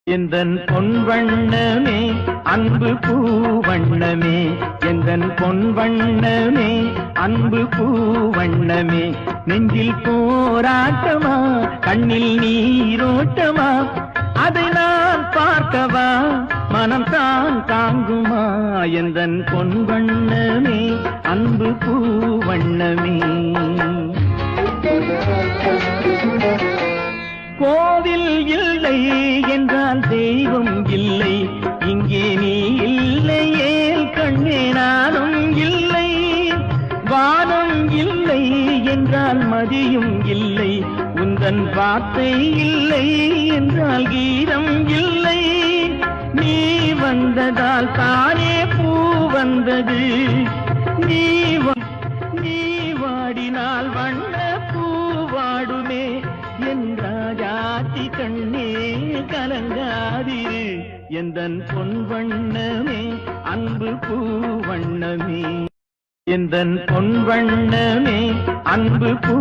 எந்தன் பொன் வண்ணமே அன்பு பூவண்ணமே எந்தன் பொன் வண்ணமே அன்பு பூவண்ணமே நெஞ்சில் போராட்டமா கண்ணில் நீரோட்டமா அதை நான் பார்க்கவா மனம் தான் தாங்குமா எந்தன் பொன் வண்ணமே அன்பு பூவண்ணமே கோவில் இல்லை என்றால் தெய்வம் இல்லை இங்கே நீ இல்லையே கண்ணே நானும் இல்லை வானம் இல்லை என்றால் மதியும் இல்லை உந்தன் வார்த்தை இல்லை என்றால் கீதம் இல்லை நீ வந்ததால் தானே பூ வந்தது நீ வாடினால் வண்ண பூ வாடுமே என்றாஜாத்தி கண்ணே கலங்காதிரு எந்தன் பொன் வண்ணமே அன்பு பூவண்ணமே எந்தன் பொன் வண்ணமே அன்பு பூ